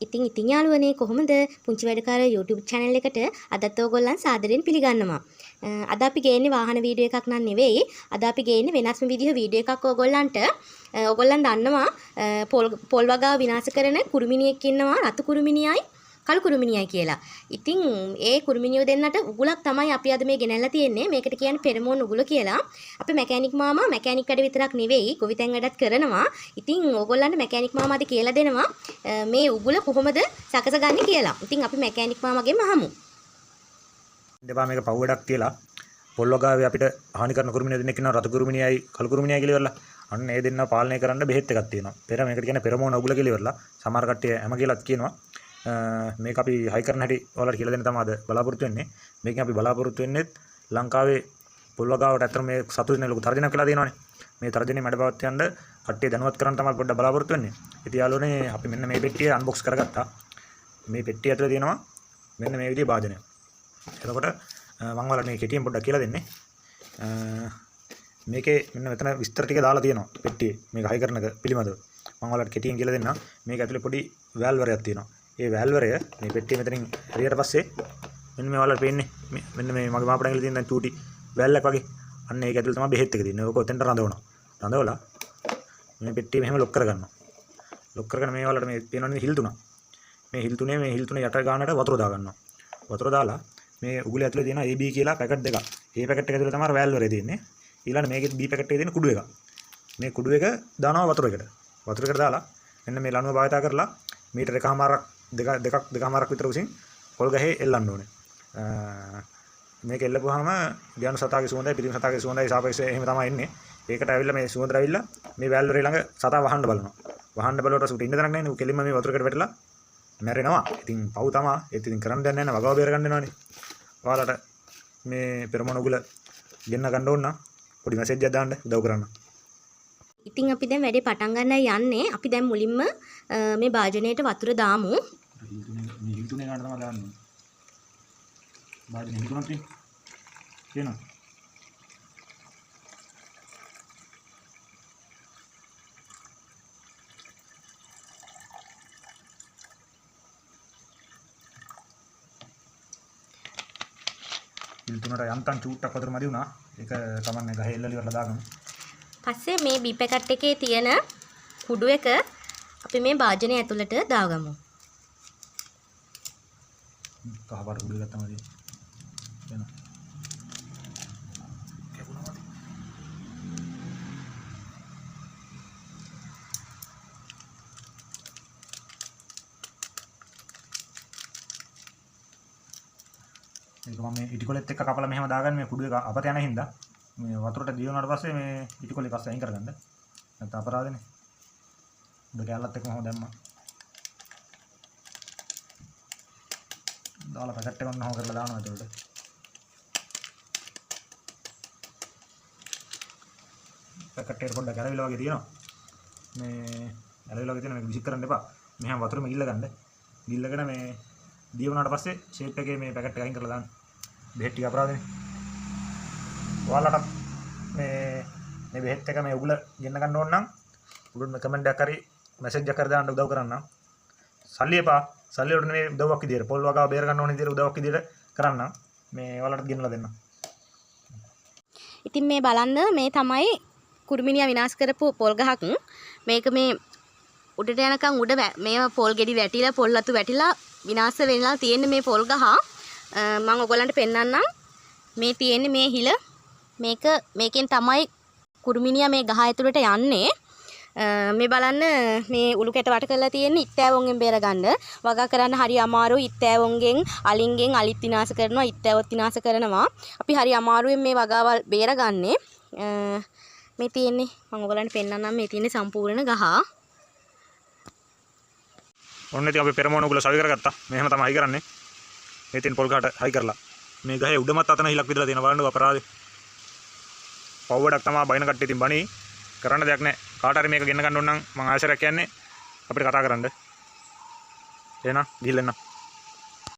ඉතින් යාළුවනේ කොහොමද පුංචි වැඩකාර YouTube channel එකට අදත් ඕගොල්ලන් සාදරයෙන් පිළිගන්නවා. අද අපි ගේන්නේ වාහන වීඩියෝ එකක් නන් නෙවෙයි. අද අපි ගේන්නේ වෙනස්ම විදිහ වීඩියෝ එකක් ඕගොල්ලන්ට. ඕගොල්ලන් දන්නවා පොල් වගාව විනාශ කරන කුරුමිනියෙක් ඉන්නවා රතු කුරුමිනියයි කළු කුරුමිනියයි කියලා. ඉතින් ඒ කුරුමිනියෝ දෙන්නට උගුලක් තමයි අපි අද මේ ගෙනල්ලා තියෙන්නේ. මේකට කියන්නේ පෙරමෝන් උගුල කියලා. අපි මැකැනික් මාමා මැකැනික් වැඩ විතරක් නෙවෙයි ගොවිතැන් වැඩත් කරනවා. ඉතින් ඕගොල්ලන්ට මැකැනික් මාමාද කියලා දෙනවා මේ උගුල කොහොමද සකසගන්නේ කියලා. ඉතින් අපි මැකැනික් මාමාගෙන් අහමු. දෙපා මේක පව් වැඩක් කියලා පොල් වගාවේ අපිට හානි කරන කුරුමිනිය දෙන්නෙක් ඉන්නවා රතු කුරුමිනියයි කළු කුරුමිනියයි කියලා ඉවරලා. අන්න ඒ දෙන්න පාලනය කරන්න බෙහෙත් එකක් තියෙනවා. පෙර මේකට කියන්නේ පෙරමෝන උගුල කියලා ඉවරලා. සමහර කට්ටිය හැම කියලාත් කියනවා. මේක අපි හයි කරන හැටි ඔයාලට කියලා දෙන්න තමයි අද බලාපොරොත්තු වෙන්නේ. මේකෙන් අපි බලාපොරොත්තු වෙන්නේ ලංකාවේ පොල් වගාවට අතර මේ සතු දෙන ලොකු තර්ජනයක් කියලා තියෙනවානේ. මේ තර්ජනේ මැඩපවත් යන්න කට්ටිය දැනුවත් කරන්න තමයි පොඩ්ඩක් බලාපොරොත්තු වෙන්නේ. ඉතින් යාළුවනේ අපි මෙන්න මේ පෙට්ටිය අන්බොක්ස් කරගත්තා. මේ පෙට්ටිය ඇතුලේ තියෙනවා මෙන්න මේ විදිහේ භාජනයක්. එතකොට මම ඔයාලට මේ කෙටියෙන් පොඩ්ඩක් කියලා දෙන්නේ. මේකේ මෙන්න මෙතන විස්තර ටික දාලා තියෙනවා පෙට්ටියේ. මේක හයි කරන පිළිබඳව. මම ඔයාලට කෙටියෙන් කියලා දෙන්නම්. මේක ඇතුලේ පොඩි වැල්වරයක් තියෙනවා. ඒ වැල්වරය මේ පෙට්ටිය මෙතනින් හරියට පස්සේ මෙන්න මේ ඔයාලට පේන්නේ මෙන්න මේ මගේ මාපට ඇඟිලි තියෙන චූටි වැල්ලක් වගේ. අන්න ඒක ඇතුලේ තමයි බෙහෙත් එක තියෙන්නේ. ඕක ඔතෙන්ට රඳවනවා. රඳවලා මේ පෙට්ටිය මෙහෙම ලොක් කරගන්නවා. ලොක් කරගෙන මේ ඔයාලට මේ පේනවනේ හිල් තුන. මේ හිල් තුනේ යට ගානට වතුර දා ගන්නවා. වතුර දාලා මේ උගුල ඇතුලේ තියෙන AB කියලා පැකට් දෙකක්. මේ පැකට් එක ඇතුලේ තමයි වැල්වරේ තියෙන්නේ. ඊළඟ මේකේ B පැකට් එකේ තියෙන කුඩු එක. මේ කුඩු එක දානවා වතුර එකට. වතුර එකට දාලා මෙන්න මේ ලණුව භාවිත කරලා මීටර එකමාරක් දෙකමාරක් විතර උසින් පොල් ගහේ එල්ලන්න ඕනේ. මේක එල්ලපුවාම ගියන සතාගේ සුවඳයි පිටිම සතාගේ සුවඳයි සාපේක්ෂව එහෙම තමයි එන්නේ. ඒකට ඇවිල්ලා මේ සුවඳ ඇවිල්ලා මේ වැල්වරේ ළඟ සතා වහන්න බලනවා. වහන්න බලවට සුට ඉන්න තරක් නැහැ නේ. ඌ කෙලින්ම මේ වතුරකට වැටලා මැරෙනවා. ඉතින් පව් තමයි. ඒත් ඉතින් කරන්න දෙයක් නැහැ නේ. වගාව බේර ගන්න වෙනවනේ. ඔයාලට මේ පෙරමෝන උගුල ගෙන්න ගන්න ඕන නම් පොඩි මැසේජ් එකක් දාන්න උදව් කරන්න. ඉතින් අපි දැන් වැඩේ පටන් ගන්නයි යන්නේ. අපි දැන් මුලින්ම මේ භාජනයට වතුර දාමු. මේ හිල් තුනේ ගන්න තමයි දාන්නේ. භාජනය හිල් තුනක් තියෙනවා. හිල් තුනට යන්තම් චූට්ටක් වතුර මදි වුණා. ඒක තමන්නේ ගහේ එල්ලලි වල දාගමු. පස්සේ මේ බී පැකට් එකේ තියෙන කුඩු එක අපි මේ භාජනය ඇතුළට දාගමු. කහපාට කුඩු එකක් තමයි තියෙන්නේ. ඒක මම මේ ඉටිකොලෙත් එක්ක කපලා මෙහෙම දාගන්න මේ කුඩු එක අපත යන හින්දා මේ වතුරට දී වුණාට පස්සේ මේ ඉටිකොලේ පස්සේ අයින් කරගන්න. නැත්නම් අපරාධනේ. උඩ කැලලත් එක්ක මම දැම්මා. දාලා පැකට් එක ඔන්න හො කරලා දානවා ඒකට. පැකට් එක පොඩ්ඩක් ඇරවිලා වගේ තියෙනවා. මේ ඇරවිලා වගේ තියෙන මේක විසික් කරන්න එපා. මෙහෙම වතුරෙම ගිල්ල ගන්න. ගිල්ලගෙන මේ දී වුණාට පස්සේ ෂේප් එකේ මේ පැකට් එක අයින් කරලා දාන්න. බෙහෙත් ටික අපරාධනේ. ඔයාලට මේ බෙහෙත් එක මේ උගුල ගෙන්න ගන්න ඕන නම් උඩින් කමෙන්ට් එකක් හරි මැසේජ් එකක් හරි දාන්න උදව් කරන්න. සල්ලි එපා. සල්ලි වලට නෙමෙයි උදව්වක් විදියට. පොල් වගාව බේර ගන්න ඕන විදියට උදව්වක් විදියට කරන්න. මේ ඔයාලට ගෙන්නලා දෙන්න. ඉතින් මේ බලන්න මේ තමයි කුරුමිනියා විනාශ කරපු පොල් ගහක්. මේක මේ උඩට යනකම් උඩ මේ පොල් ගෙඩි වැටිලා පොල් අතු වැටිලා විනාශ වෙලා තියෙන මේ පොල් ගහ මම ඔයගලන්ට පෙන්නන්නම්. මේ තියෙන්නේ මේ හිල මේකෙන් තමයි කුරුමිනියා මේ ගහ ඇතුළට යන්නේ. මේ බලන්න මේ උළු කැට වට කරලා තියෙන්නේ ඉත්තෑවොන්ගෙන් බේර ගන්න. වගා කරන්න හරි අමාරුයි. ඉත්තෑවොන්ගෙන් අලින්ගෙන් අලිත් විනාශ කරනවා, ඉත්තෑවොත් විනාශ කරනවා. අපි හරි අමාරුවෙන් මේ වගාවල් බේරගන්නේ. මේ තියෙන්නේ මම ඔයගලන්ට පෙන්නන්නම් මේ තියෙන්නේ සම්පූර්ණ ගහ. ඔන්න ඉතින් අපි පෙරමෝන උගුල සවි කරගත්තා. මෙහෙම තමයි හයි කරන්නේ. මේ තියෙන පොල් ගහට හයි කරලා. මේ ගහේ උඩමත් අතන හිලක් විදලා තියෙනවා. බලන්නකෝ අපරාධේ. පව් වැඩක් තමයි බයින කට්ටිය ඉතින් බණී. කරන්න දෙයක් නැහැ. කාට හරි මේක ගෙන්න ගන්න ඕන නම් මම ආයෙසරක් කියන්නේ අපිට කතා කරන්න. එහෙනම් ගිහින් එන්න.